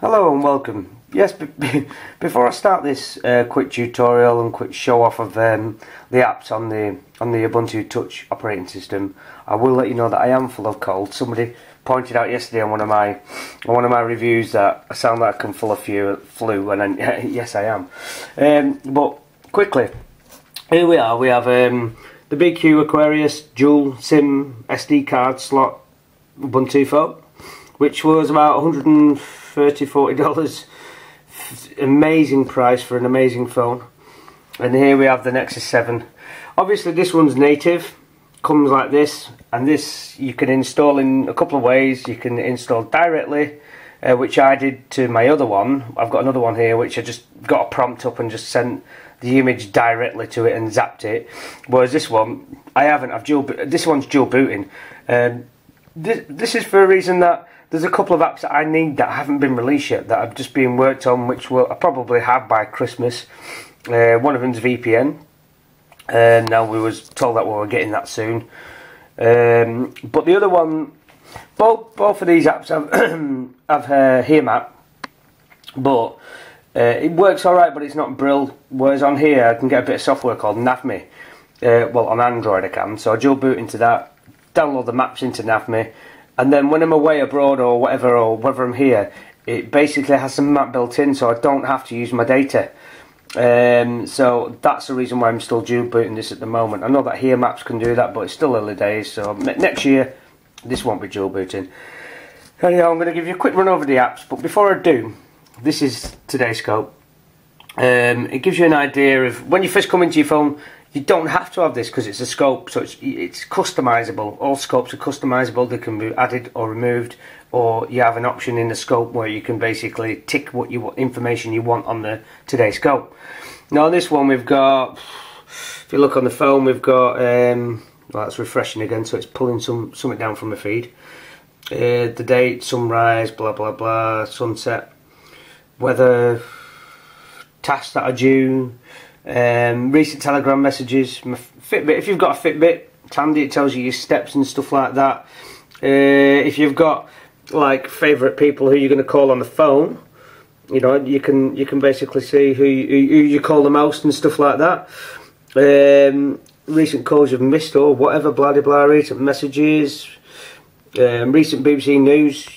Hello and welcome. Yes, before I start this quick tutorial and quick show off of the apps on the Ubuntu Touch operating system, I will let you know that I am full of cold. Somebody pointed out yesterday on one of my reviews that I sound like I'm full of flu, and yes, I am. But quickly, here we are. We have the BQ Aquarius dual SIM SD card slot Ubuntu phone, which was about $130–40. Amazing price for an amazing phone. And here we have the Nexus 7. Obviously this one's native, comes like this, and this you can install in a couple of ways. You can install directly, which I did to my other one. I've got another one here which I just got a prompt up and just sent the image directly to it and zapped it. Whereas this one, I haven't. This one's dual booting. This is for a reason that there's a couple of apps that I need that haven't been released yet, that have just been worked on, which I probably have by Christmas. One of them's VPN. Now we was told that we were getting that soon. But the other one, both of these apps have here map, but it works alright, but it's not Brill. Whereas on here I can get a bit of software called NavMe. Well, on Android I can, so I dual boot into that, download the maps into NavMe, and then when I'm away abroad or whatever, or whether I'm here, it basically has some map built in, so I don't have to use my data. So that's the reason why I'm still dual booting this at the moment. I know that here maps can do that, but it's still early days, so next year this won't be dual booting. Anyhow, I'm going to give you a quick run over the apps, but before I do, this is today's scope. It gives you an idea of when you first come into your phone. You don't have to have this because it's a scope, so it's customizable. All scopes are customizable. They can be added or removed, or you have an option in the scope where you can basically tick what information you want on the today's scope. Now on this one we've got, if you look on the phone, we've got well, that's refreshing again, so it's pulling something down from the feed. The date, sunrise, blah blah blah, sunset, weather, tasks that are due. Recent Telegram messages, my Fitbit. If you've got a Fitbit, it's handy. It tells you your steps and stuff like that. If you've got like favourite people who you're going to call on the phone, you know, you can basically see who you call the most and stuff like that. Recent calls you've missed or whatever, blah blah blah. Recent messages, recent BBC news.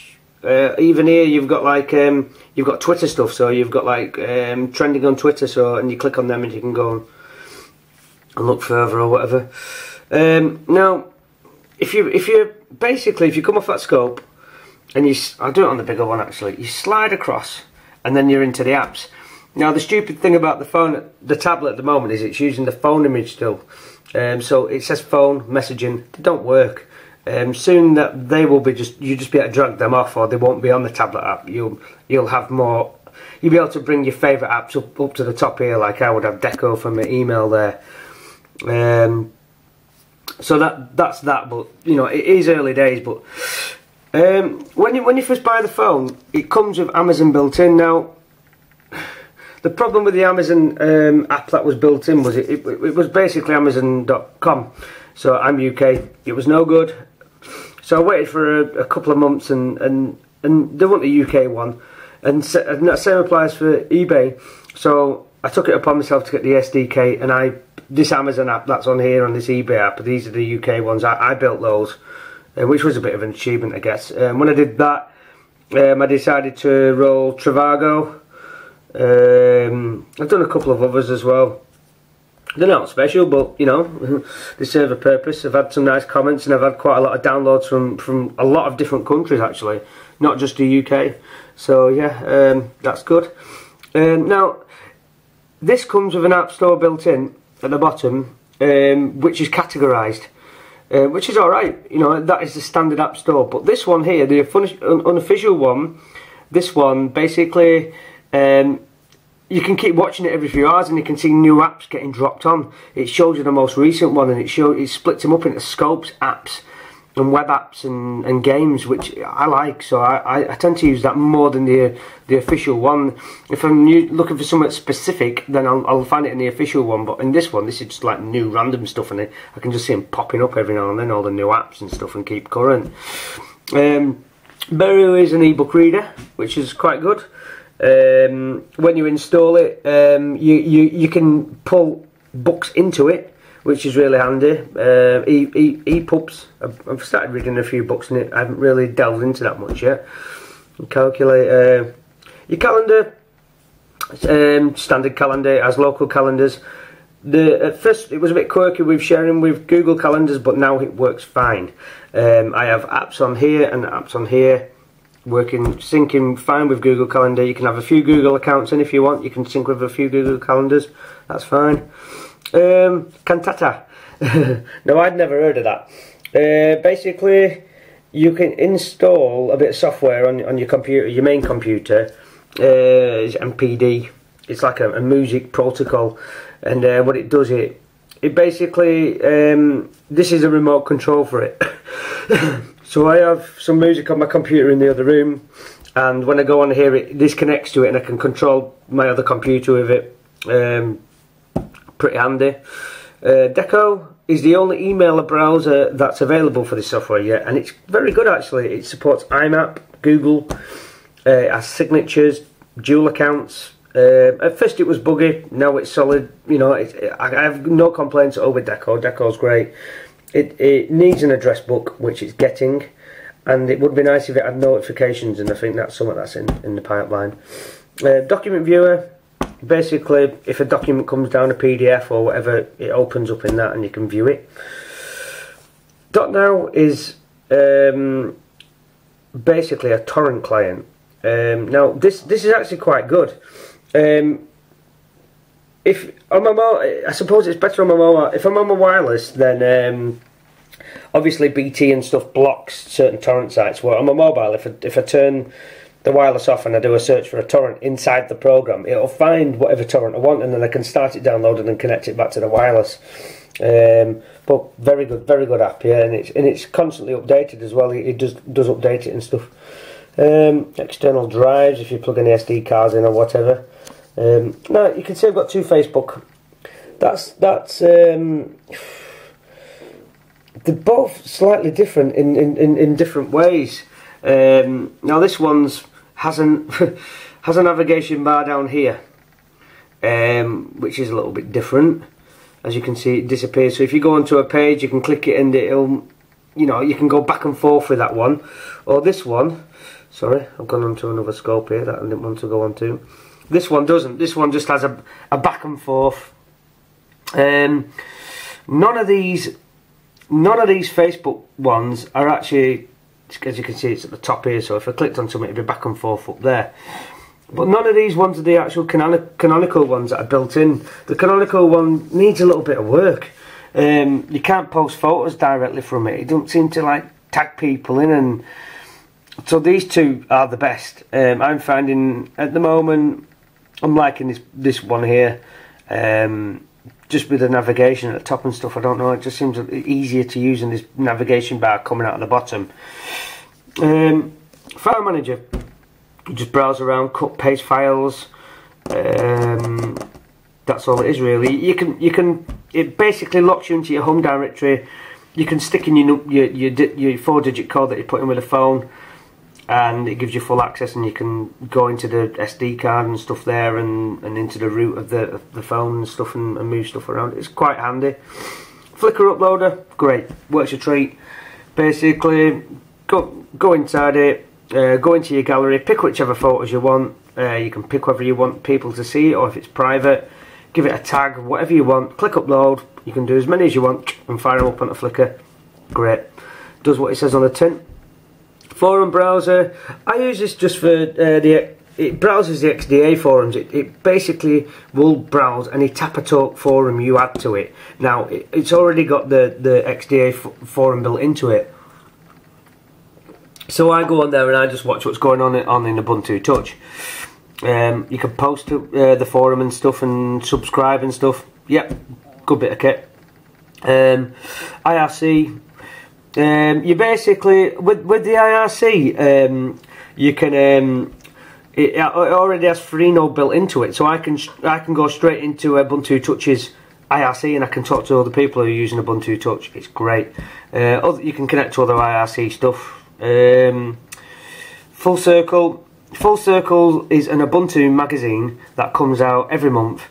Even here you've got like you've got Twitter stuff, so you've got like trending on Twitter, so and you click on them and you can go and look further or whatever. Now if you come off that scope and I'll do it on the bigger one actually, you slide across and then you're into the apps. Now the stupid thing about the tablet at the moment is it's using the phone image still, so it says phone messaging, they don't work. Soon that they will be you just be able to drag them off, or they won't be on the tablet app. You'll have more. You'll be able to bring your favourite apps up to the top here, like I would have Deco from my email there. So that's that. But you know, it is early days. But when you first buy the phone, it comes with Amazon built in. Now the problem with the Amazon app that was built in was it was basically Amazon.com. So I'm UK. It was no good. So I waited for a couple of months, and they want the UK one, and that same applies for eBay. So I took it upon myself to get the SDK, and this Amazon app that's on here and this eBay app, these are the UK ones. I built those, which was a bit of an achievement, I guess. When I did that, I decided to roll Trivago. I've done a couple of others as well. They're not special, but you know, they serve a purpose. I've had some nice comments, and I've had quite a lot of downloads from a lot of different countries actually, not just the UK. So yeah, that's good. Now this comes with an app store built in at the bottom, which is categorized, which is alright. You know, that is the standard app store. But this one here, the unofficial one, this one basically you can keep watching it every few hours, and you can see new apps getting dropped on. It shows you the most recent one, and it splits them up into scopes, apps, and web apps and games, which I like. So I tend to use that more than the official one. If I'm looking for something specific, then I'll find it in the official one. But in this one, this is just like new random stuff, and I can just see them popping up every now and then, all the new apps and stuff, and keep current. Beru is an ebook reader, which is quite good. When you install it, you can pull books into it, which is really handy. EPUBs, I've started reading a few books in it. I haven't really delved into that much yet. Calculate your calendar, standard calendar, it has local calendars. At first it was a bit quirky with sharing with Google Calendars, but now it works fine. I have apps on here and apps on here, syncing fine with Google Calendar. You can have a few Google accounts in if you want. You can sync with a few Google Calendars. That's fine. Cantata. No, I'd never heard of that. Basically, you can install a bit of software on your computer, your main computer. MPD. It's like a music protocol, and what it does, it basically this is a remote control for it. So I have some music on my computer in the other room, and when I go on here, this connects to it, and I can control my other computer with it. Pretty handy. Deco is the only emailer browser that's available for this software yet, and it's very good actually. It supports IMAP, Google, it has signatures, dual accounts. At first it was buggy, now it's solid. You know, I have no complaints over Deco. Deco's great. It needs an address book, which it's getting, and it would be nice if it had notifications, and I think that's something that's in the pipeline. Document viewer, basically if a document comes down a PDF or whatever, it opens up in that and you can view it. .now is basically a torrent client. Now this is actually quite good. If on my I suppose it's better on my mobile. If I'm on my wireless, then obviously BT and stuff blocks certain torrent sites. Well, on my mobile, if I turn the wireless off and I do a search for a torrent inside the program, it'll find whatever torrent I want, and then I can start it downloading and connect it back to the wireless. But very good app, yeah, and it's constantly updated as well. It does update it and stuff. External drives, if you plug any SD cards in or whatever. Now you can see I've got two Facebook. That's they're both slightly different in different ways. Now this one's has a navigation bar down here, which is a little bit different. As you can see, it disappears. So if you go onto a page, you can click it and it'll, you know, you can go back and forth with that one. Or this one. Sorry, I've gone onto another scope here that I didn't want to go onto. This one doesn't. This one just has a back and forth. None of these Facebook ones are actually, as you can see, it's at the top here. So if I clicked on something, it'd be back and forth up there. But none of these ones are the actual canonical ones that are built in. The canonical one needs a little bit of work. You can't post photos directly from it. It doesn't seem to like tag people in, and so these two are the best. I'm finding at the moment I'm liking this one here. Just with the navigation at the top and stuff, I don't know, it just seems easier to use than this navigation bar coming out of the bottom. File manager, you just browse around, cut, paste files. That's all it is really. It basically locks you into your home directory. You can stick in your 4-digit code that you put in with a phone, and it gives you full access, and you can go into the SD card and stuff there, and into the root of the phone and stuff, and move stuff around. It's quite handy. Flickr Uploader, great, works a treat. Basically, go inside it, go into your gallery, pick whichever photos you want. You can pick whether you want people to see it or if it's private. Give it a tag, whatever you want. Click upload. You can do as many as you want and fire them up onto Flickr. Great. Does what it says on the tin. Forum browser, I use this just for it browses the XDA forums. It basically will browse any Tapatalk forum you add to it. Now it's already got the XDA forum built into it, so I go on there and I just watch what's going on in Ubuntu Touch. You can post to the forum and stuff, and subscribe and stuff. Yep, good bit of kit. IRC. You basically with the IRC, you can it already has Freenode built into it, so I can go straight into Ubuntu Touch's IRC, and I can talk to other people who are using Ubuntu Touch. It's great. You can connect to other IRC stuff. Full Circle. Full Circle is an Ubuntu magazine that comes out every month,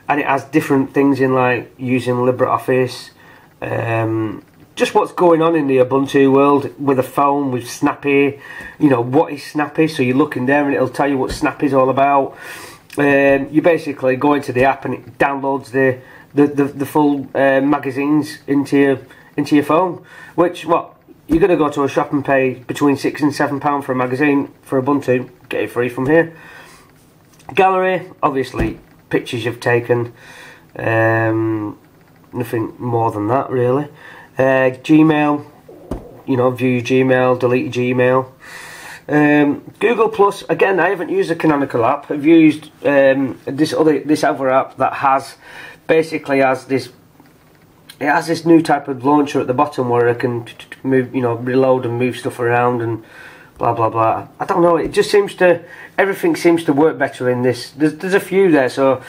and it has different things in, like using LibreOffice, just what's going on in the Ubuntu world with a phone, with Snappy, you know, what is Snappy, so you look in there and it'll tell you what Snappy's all about. You basically go into the app and it downloads the full magazines into your phone, which, what, you're going to go to a shop and pay between £6 and £7 for a magazine for Ubuntu, get it free from here. Gallery, obviously pictures you've taken, nothing more than that really. Gmail, you know, view your Gmail, delete your Gmail. Google Plus, again, I haven't used a canonical app. I've used this other app that has this new type of launcher at the bottom where I can move, you know, reload and move stuff around and blah blah blah. I don't know. It just seems to, everything seems to work better in this. There's a few there, so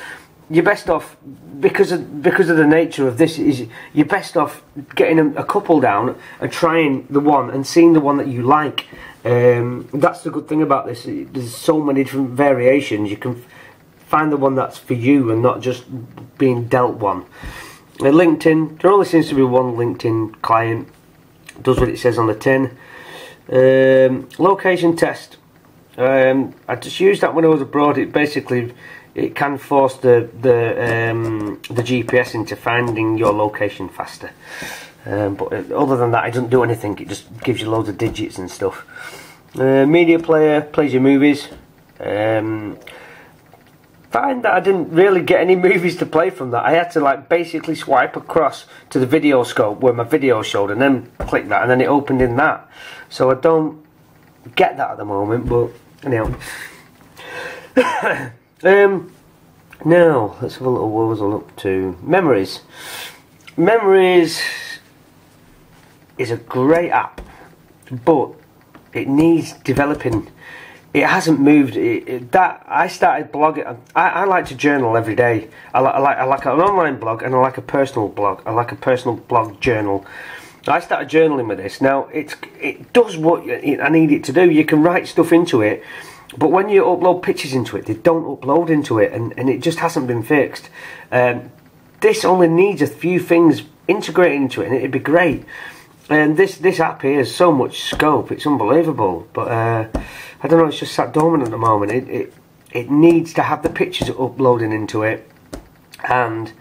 you're best off, because of the nature of this, is you're best off getting a couple down and trying the one and seeing the one that you like. That's the good thing about this. There's so many different variations. You can find the one that's for you and not just being dealt one. LinkedIn, there only seems to be one LinkedIn client. Does what it says on the tin. Location test. I just used that when I was abroad. It can force the GPS into finding your location faster. But other than that, it doesn't do anything. It just gives you loads of digits and stuff. Media player, plays your movies. Find that I didn't really get any movies to play from that. I had to, like, basically swipe across to the video scope where my video showed and then click that and then it opened in that. So I don't get that at the moment, but anyhow. Now let's have a little wozzle up to Memories. Memories is a great app, but it needs developing. It hasn't moved. I started blogging. I like to journal every day. I like an online blog and I like a personal blog. I like a personal blog journal. I started journaling with this. Now it does what I need it to do. You can write stuff into it, but when you upload pictures into it, they don't upload into it, and it just hasn't been fixed. This only needs a few things integrated into it, and it'd be great. And this app here has so much scope. It's unbelievable, but I don't know. It's just sat dormant at the moment. It needs to have the pictures uploading into it, and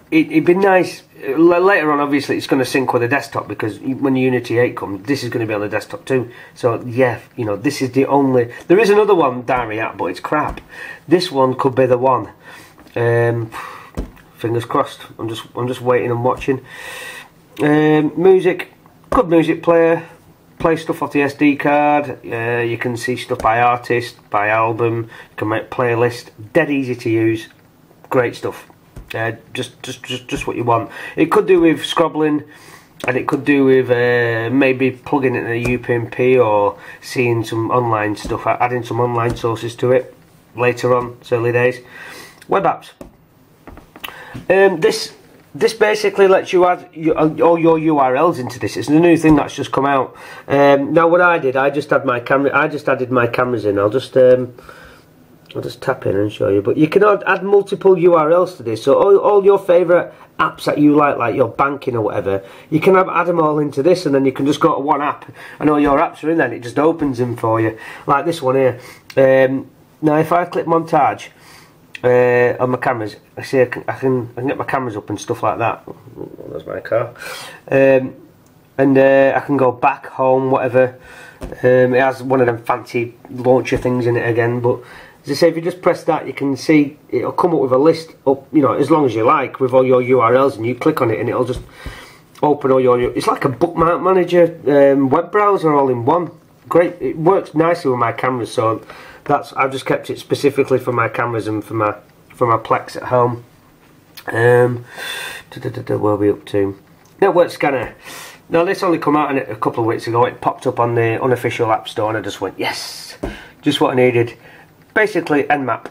it'd be nice. Later on, obviously, it's going to sync with the desktop, because when Unity 8 comes, this is going to be on the desktop too. So yeah, you know, this is the only. There is another one, diary app, but it's crap. This one could be the one. Fingers crossed. I'm just waiting and watching. Music, good music player. Play stuff off the SD card. You can see stuff by artist, by album. You can make playlist. Dead easy to use. Great stuff. Just what you want. It could do with scrobbling, and it could do with maybe plugging it in a UPnP or seeing some online stuff, adding some online sources to it later on. It's early days. Web apps. This basically lets you add all your URLs into this. It's a new thing that's just come out. Now what I did, I just added my cameras in. I'll just tap in and show you. But you can add multiple URLs to this. So all your favourite apps that you like your banking or whatever, you can add them all into this, and then you can just go to one app and all your apps are in there, and it just opens them for you. Like this one here. Now if I click montage on my cameras, I see I can get my cameras up and stuff like that. Oh, there's my car. And I can go back, home, whatever. It has one of them fancy launcher things in it again, but as I say, if you just press that, you can see it'll come up with a list up, you know, as long as you like, with all your URLs, and you click on it and it'll just open all your. It's like a bookmark manager, web browser all in one. Great, it works nicely with my cameras, so I've just kept it specifically for my cameras and for my Plex at home. Where are we up to? Network scanner. Now this only come out a couple of weeks ago. It popped up on the unofficial app store, and I just went, yes, just what I needed. Basically Nmap.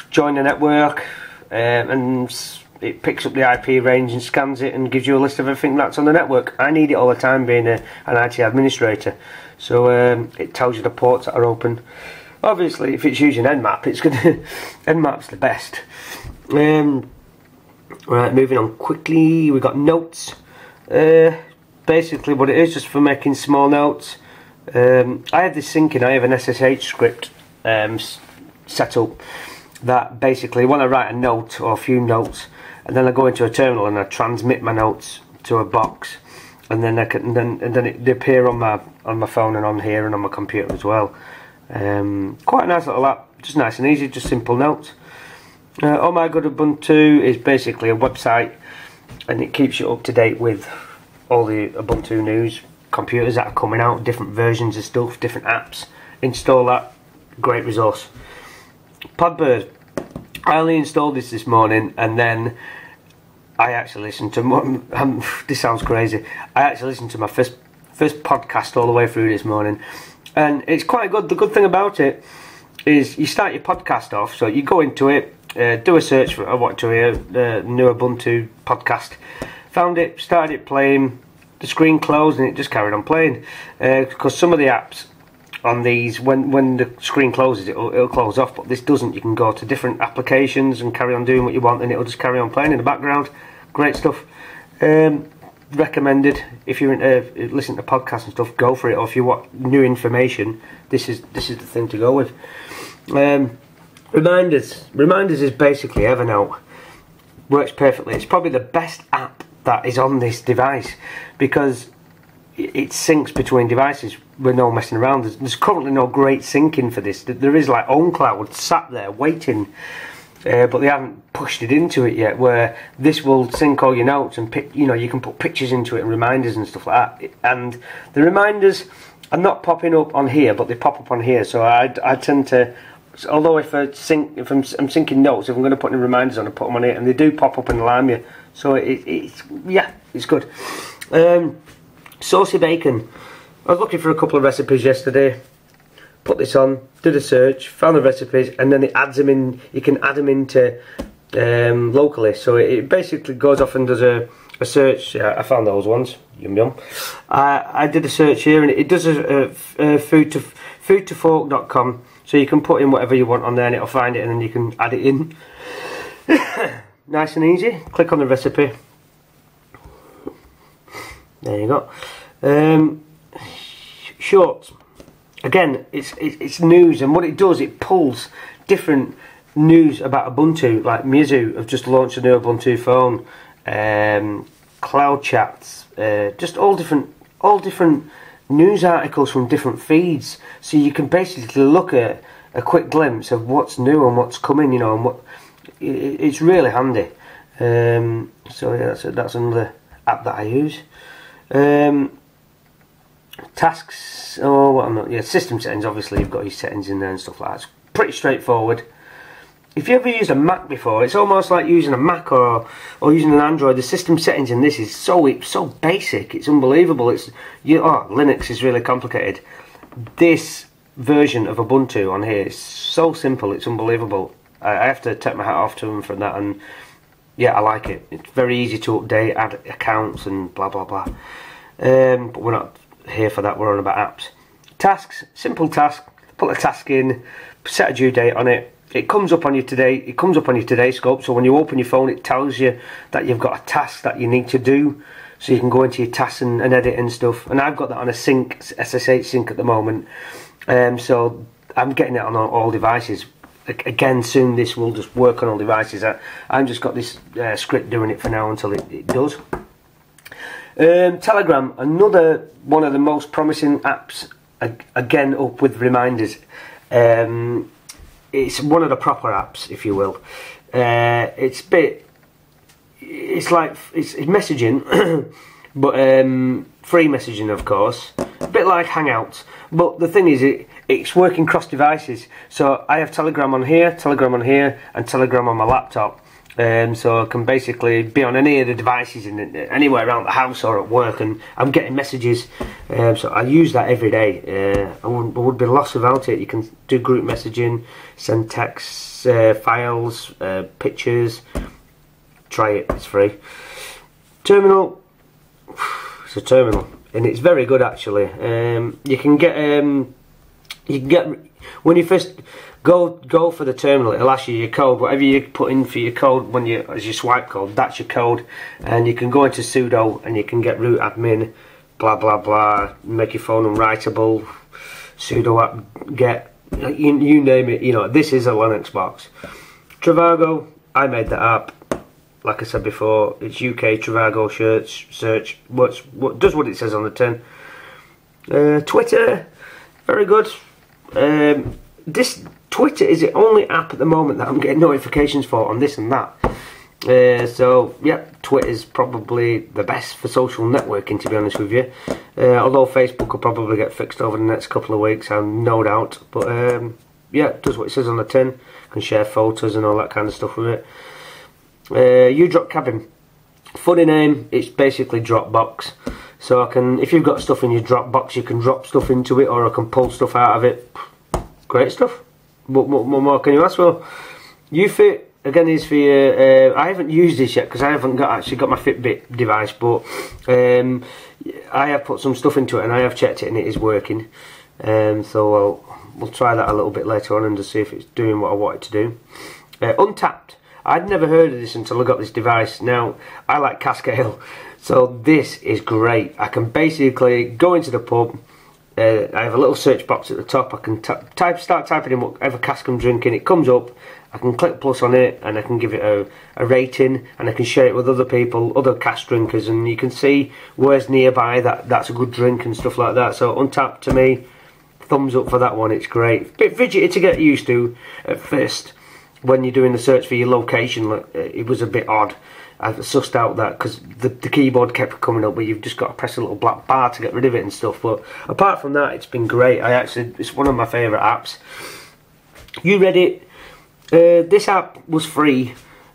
Join the network, and it picks up the IP range and scans it and gives you a list of everything that's on the network. I need it all the time, being an IT administrator. So it tells you the ports that are open. Obviously, if it's using Nmap, it's going to Nmap's the best. Right, moving on quickly. We've got notes. Basically, what it is, just for making small notes. I have this syncing. I have an SSH script set up that basically, when I write a note or a few notes, and then I go into a terminal and I transmit my notes to a box, and then they appear on my phone and on here and on my computer as well. Quite a nice little app, just nice and easy, just simple notes. Oh My Good Ubuntu is basically a website, and it keeps you up to date with all the Ubuntu news, computers that are coming out, different versions of stuff, different apps. Install that, great resource. Podbird, I only installed this morning, and then I actually listened to this sounds crazy. I actually listened to my first podcast all the way through this morning, and it's quite good. The good thing about it is you start your podcast off, so you go into it, do a search for what to hear, new Ubuntu podcast, found it, started it playing, the screen closed and it just carried on playing, because some of the apps on these, when the screen closes, it'll close off, but this doesn't. You can go to different applications and carry on doing what you want, and it'll just carry on playing in the background. Great stuff. Recommended. If you're into listening to podcasts and stuff, go for it. Or if you want new information, this is the thing to go with. Reminders is basically Evernote. Works perfectly. It's probably the best app that is on this device, because it syncs between devices with no messing around. There's currently no great syncing for this. There is like OwnCloud sat there waiting, but they haven't pushed it into it yet, where this will sync all your notes and you can put pictures into it and reminders and stuff like that. And the reminders are not popping up on here, but they pop up on here. So I tend to, although if I'm syncing notes, if I'm going to put any reminders on, I put them on it, and they do pop up and alarm you. So it's good. Saucy bacon. I was looking for a couple of recipes yesterday. Put this on, did a search, found the recipes, and then it adds them in. You can add them into locally. So it basically goes off and does a search. I found those ones. Yum yum. I did a search here, and it does a foodtofork.com. So you can put in whatever you want on there, and it'll find it, and then you can add it in. Nice and easy. Click on the recipe. There you go. Shorts. Again, it's news, and what it does, it pulls different news about Ubuntu. Like Mizu have just launched a new Ubuntu phone. Cloud chats. Just all different news articles from different feeds. So you can basically look at a quick glimpse of what's new and what's coming. And what it's really handy. So yeah, that's another app that I use. Tasks, system settings. Obviously you've got your settings in there and stuff like that. It's pretty straightforward. If you ever used a Mac before, it's almost like using a Mac or using an Android. The system settings in this is so basic, it's unbelievable. Linux is really complicated. This version of Ubuntu on here is so simple, it's unbelievable. I have to take my hat off to them for that, and yeah, I like it. It's very easy to update, add accounts and blah blah blah. But we're not here for that, we're on about apps. Tasks, simple task, put a task in, set a due date on it. It comes up on your today scope, so when you open your phone it tells you that you've got a task that you need to do, so you can go into your tasks and edit and stuff. And I've got that on a SSH sync at the moment, so I'm getting it on all devices. Again, soon this will just work on all devices. I've just got this script doing it for now until it does. Telegram, another one of the most promising apps, again up with reminders. It's one of the proper apps, if you will. It's messaging, but free messaging, of course. A bit like Hangouts, but the thing is, it's working cross devices. So I have Telegram on here, and Telegram on my laptop. So I can basically be on any of the devices anywhere around the house or at work, and I'm getting messages. So I use that every day. I would be lost without it. You can do group messaging, send texts, files, pictures, try it. It's free. Terminal. It's a terminal, and it's very good actually. You can get when you first go for the terminal, it'll ask you your code. Whatever you put in for your code as your swipe code, that's your code, and you can go into sudo and you can get root admin, blah blah blah, make your phone unwritable, sudo app get, you name it. You know, this is a Linux box. Trivago, I made that app. Like I said before, it's UK Trivago search. What does what it says on the tin. Twitter, very good. This Twitter is the only app at the moment that I'm getting notifications for on this and that. So yeah, Twitter's probably the best for social networking, to be honest with you. Although Facebook will probably get fixed over the next couple of weeks, I've no doubt. But yeah, it does what it says on the tin. Can share photos and all that kind of stuff with it. UDrop Cabin, funny name. It's basically Dropbox. So I can, if you've got stuff in your Dropbox, you can drop stuff into it, or I can pull stuff out of it. Great stuff. What more can you ask for? UFit again is for your. I haven't used this yet because I haven't actually got my Fitbit device, but I have put some stuff into it and I have checked it and it is working. So we'll try that a little bit later on and just see if it's doing what I want it to do. Untapped. I'd never heard of this until I got this device. Now, I like cask ale, so this is great. I can basically go into the pub, I have a little search box at the top, I can start typing in whatever cask I'm drinking, it comes up, I can click plus on it, and I can give it a rating, and I can share it with other people, other cask drinkers, and you can see where's nearby that's a good drink and stuff like that. So Untapped, to me, thumbs up for that one, it's great. Bit fidgety to get used to at first. When you're doing the search for your location, it was a bit odd. I've sussed out that because the keyboard kept coming up, but you've just got to press a little black bar to get rid of it and stuff. But apart from that, it's been great. It's one of my favourite apps. Reddit, this app was free,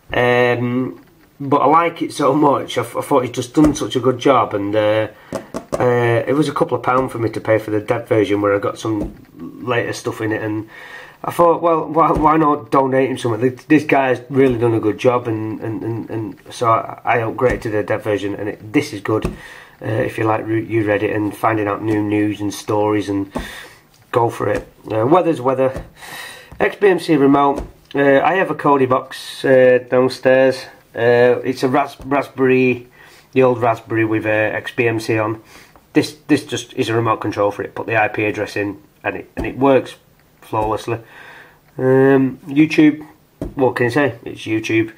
but I like it so much. I thought it's just done such a good job, and it was a couple of £2 for me to pay for the dev version where I got some later stuff in it, and I thought, well, why not donate him something? This guy's really done a good job, and so I upgraded to the dev version, and this is good if you like Reddit and finding out new news and stories, and go for it. Weather's weather. XBMC remote. I have a Kodi box downstairs. It's a Raspberry, the old Raspberry with XBMC on. This just is a remote control for it. Put the IP address in, and it works flawlessly. YouTube, what can you say? It's YouTube.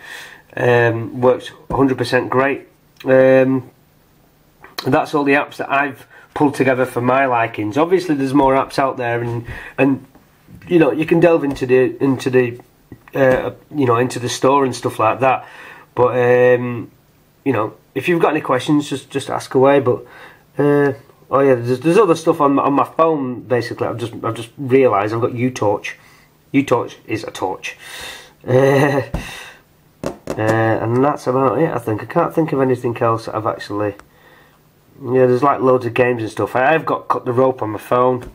Works 100% great. That's all the apps that I've pulled together for my likings. Obviously, there's more apps out there, and you know, you can delve into the into the store and stuff like that. But you know, if you've got any questions, just ask away. But oh yeah, there's other stuff on my phone. Basically, I've just realised I've got uTorch. uTorch is a torch, and that's about it. I think I can't think of anything else that I've actually. Yeah, there's like loads of games and stuff. I've got Cut the Rope on my phone.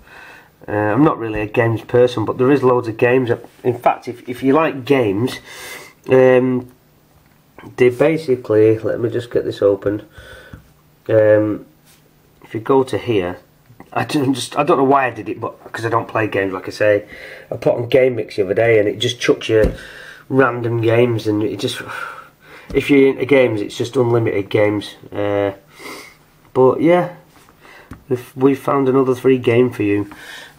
I'm not really a games person, but there is loads of games. In fact, if you like games, they basically, let me just get this open. If you go to here, I don't know why I did it, but because I don't play games, like I say, I put on Game Mix the other day, and it just chucks you random games, and it just, if you're into games, it's just unlimited games. But yeah, we've found another free game for you.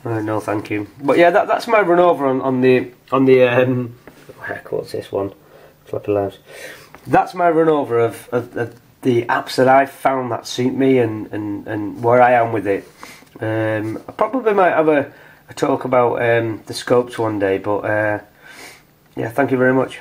No, thank you. But yeah, that's my run over on the heck, what's this one? Flippy Lives. That's my run over of the apps that I've found that suit me and where I am with it. I probably might have a talk about the scopes one day, but yeah, thank you very much.